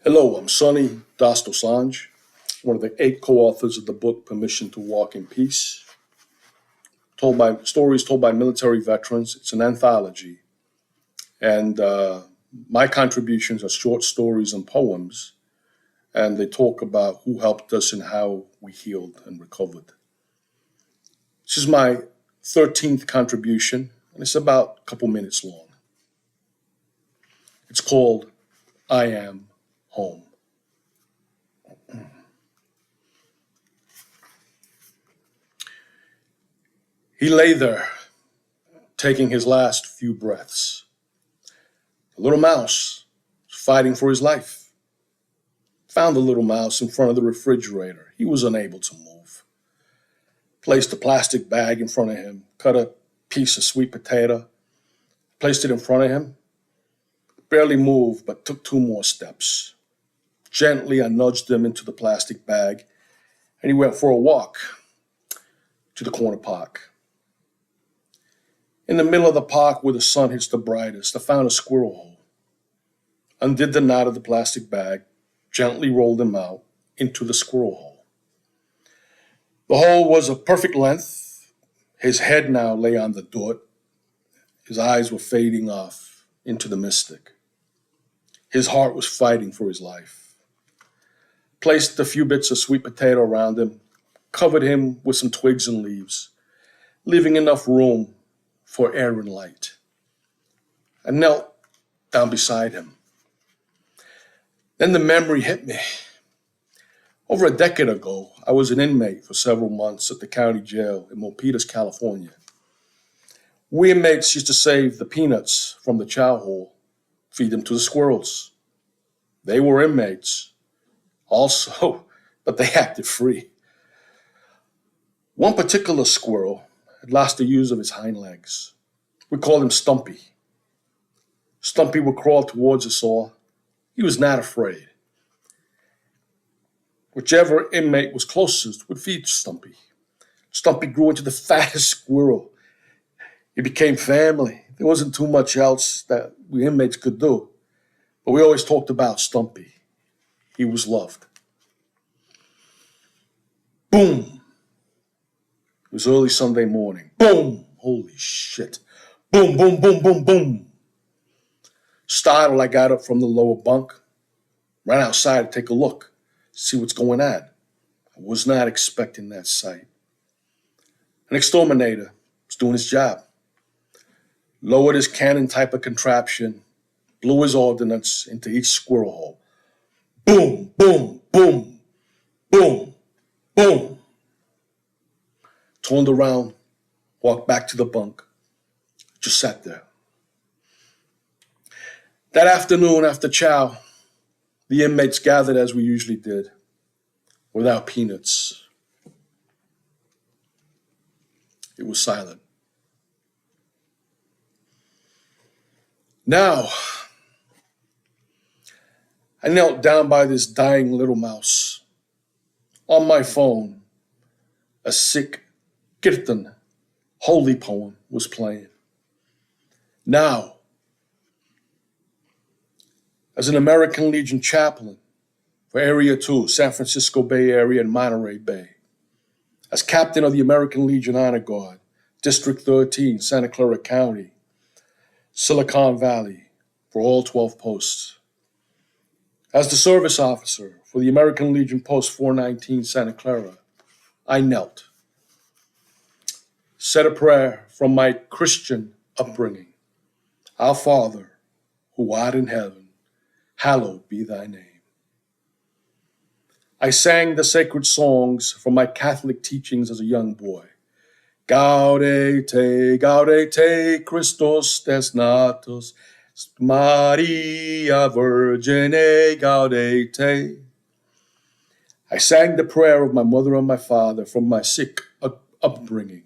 Hello, I'm Sonny Dosanjh, one of the 8 co-authors of the book Permission to Walk in Peace. Stories told by military veterans. It's an anthology. And my contributions are short stories and poems. And they talk about who helped us and how we healed and recovered. This is my 13th contribution, and it's about a couple minutes long. It's called I Am Home. He lay there, taking his last few breaths. The little mouse was fighting for his life. Found the little mouse in front of the refrigerator. He was unable to move. Placed a plastic bag in front of him, cut a piece of sweet potato, placed it in front of him. Barely moved, but took 2 more steps. Gently, I nudged him into the plastic bag, and he went for a walk to the corner park. In the middle of the park where the sun hits the brightest, I found a squirrel hole. Undid the knot of the plastic bag, gently rolled him out into the squirrel hole. The hole was of perfect length. His head now lay on the dirt. His eyes were fading off into the mystic. His heart was fighting for his life. Placed a few bits of sweet potato around him, covered him with some twigs and leaves, leaving enough room for air and light. I knelt down beside him. Then the memory hit me. Over a decade ago, I was an inmate for several months at the county jail in Milpitas, California. We inmates used to save the peanuts from the chow hole, feed them to the squirrels. They were inmates also, but they acted free. One particular squirrel had lost the use of his hind legs. We called him Stumpy. Stumpy would crawl towards us all. He was not afraid. Whichever inmate was closest would feed Stumpy. Stumpy grew into the fattest squirrel. He became family. There wasn't too much else that we inmates could do. But we always talked about Stumpy. He was loved. Boom. It was early Sunday morning. Boom. Holy shit. Boom, boom, boom, boom, boom. Startled, I got up from the lower bunk, ran outside to take a look, see what's going on. I was not expecting that sight. An exterminator was doing his job. Lowered his cannon type of contraption, blew his ordnance into each squirrel hole. Boom, boom, boom, boom, boom. Turned around, walked back to the bunk, just sat there. That afternoon after chow, the inmates gathered as we usually did, without peanuts. It was silent. Now, I knelt down by this dying little mouse. On my phone, a Sikh kirtan, holy poem, was playing. Now, as an American Legion chaplain for Area 2, San Francisco Bay Area and Monterey Bay, as captain of the American Legion Honor Guard, District 13, Santa Clara County, Silicon Valley, for all 12 posts, as the service officer for the American Legion Post 419, Santa Clara, I knelt, said a prayer from my Christian upbringing. Our Father, who art in heaven, hallowed be thy name. I sang the sacred songs from my Catholic teachings as a young boy. Gaudete, Christos des natus, Maria Virgine, gaudete. I sang the prayer of my mother and my father from my Sikh upbringing.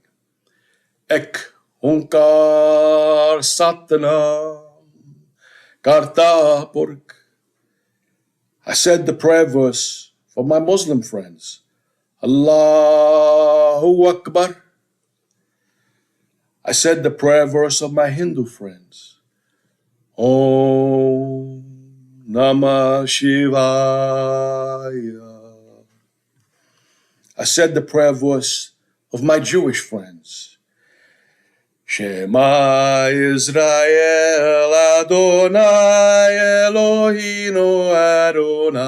Ek onkar satnam karta purkh. I said the prayer verse for my Muslim friends. Allahu Akbar. I said the prayer verse of my Hindu friends. Om Namah Shivaya. I said the prayer voice of my Jewish friends. Shema Israel Adonai Eloheinu Adonai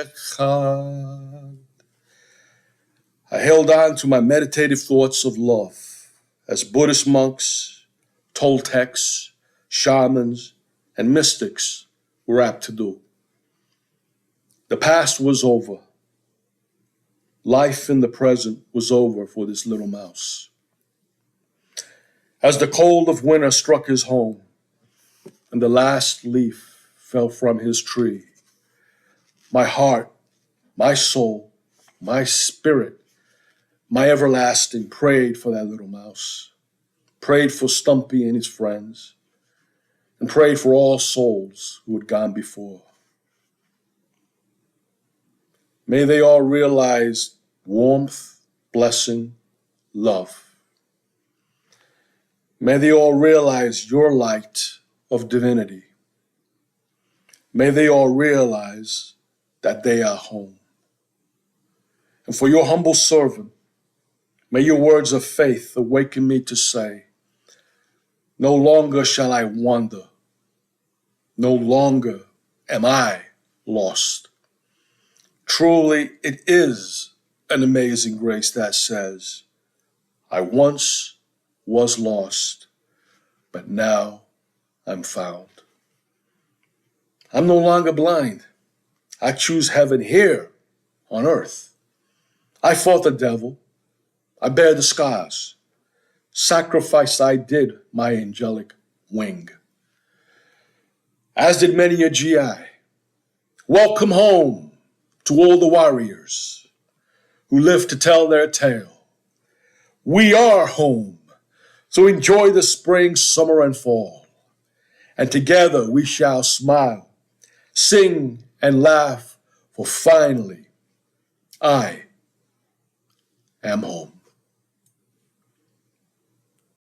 Echad. I held on to my meditative thoughts of love as Buddhist monks, Toltecs, shamans, and mystics were apt to do. The past was over. Life in the present was over for this little mouse. As the cold of winter struck his home and the last leaf fell from his tree, my heart, my soul, my spirit, my everlasting prayed for that little mouse, prayed for Stumpy and his friends, and prayed for all souls who had gone before. May they all realize warmth, blessing, love. May they all realize your light of divinity. May they all realize that they are home. And for your humble servant, may your words of faith awaken me to say, no longer shall I wander. No longer am I lost. Truly, it is an amazing grace that says, I once was lost, but now I'm found. I'm no longer blind. I choose heaven here on earth. I fought the devil. I bear the scars. Sacrifice I did my angelic wing. As did many a GI. Welcome home to all the warriors who live to tell their tale. We are home, so enjoy the spring, summer, and fall. And together we shall smile, sing, and laugh, for finally I am home.